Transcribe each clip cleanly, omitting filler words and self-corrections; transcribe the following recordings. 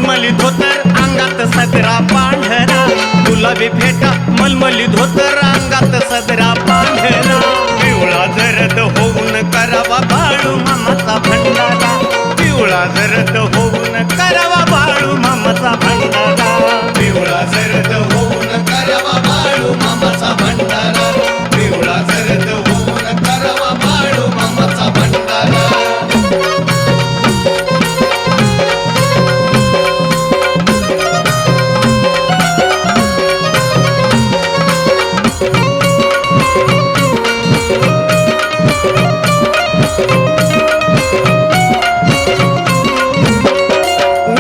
मलमली धोतर अंगात सदरा पांढरा, गुलाबी फेटा मलमली धोतर अंगात सदरा पांढरा, पिवळा जरद होऊन करावा बाळू मामाचा भंडारा, पिवळा जरद होऊन करावा बाळू मामाचा भंडारा, पिवळा जरद होऊन करावा बाळू मामाचा भंडारा, पिवळा जरद होऊन करावा बाळू मामाचा भंडारा.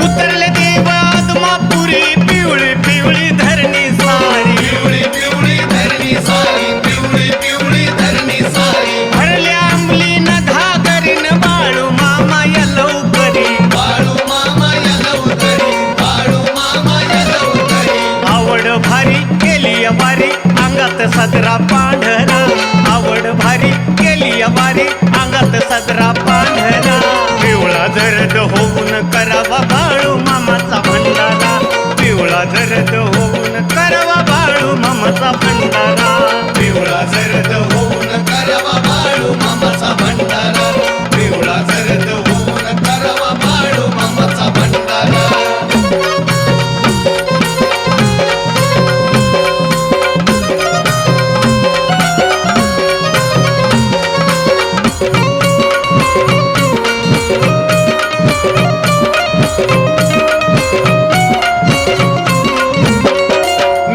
उतरले देव आदमापुरी पिवळी पिवळी धरणी सारी, पिवळी पिवळी धरणी सारी, पिवळी पिवळी धरणी सारी, भरल्या अंबली न घागरीन बाळू मामा या लवकरी, बाळू मामा या लवकरी, बाळू मामा या लवकरी. आवड भारी केली वारी अंगात सदरा पांढरा, आवड भारी केली वारी अंगात सदरा पांढरा, पिवळा जरद होऊन करावा बाळू मामाचा भंडारा, पिवळा जरद होऊन करावा बाळू मामाचा भंडारा, पिवळा जरद होऊन करावा बाळू मामाचा भंडारा, पिवळा जरद होऊन करावा बाळू मामाचा भंडारा.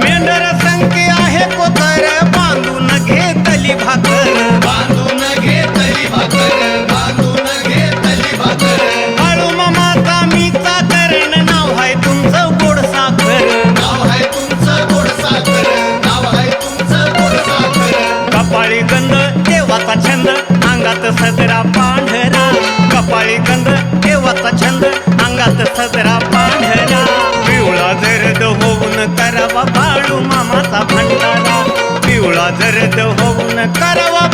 मेंढर संख्य आहे कोतर बांधून घेतली भाकर, बांधून घेतली भाकर, बांधून घेतली भाकर, बाळू मामाचा मीचा करण नाव आहे तुमचं गोड साखर, नाव आहे तुमचं गोड साखर, नाव आहे तुमचं गोड साखर. कपाळी गंध देवाचा छंद अंगात सदरा पांढरा, कपाळी गंध देवाचा छंद अंगात सदरा पांढरा, पिवळा जरद होऊन करावा बाळू मामाचा भंडारा, पिवळा जरद होऊन करावा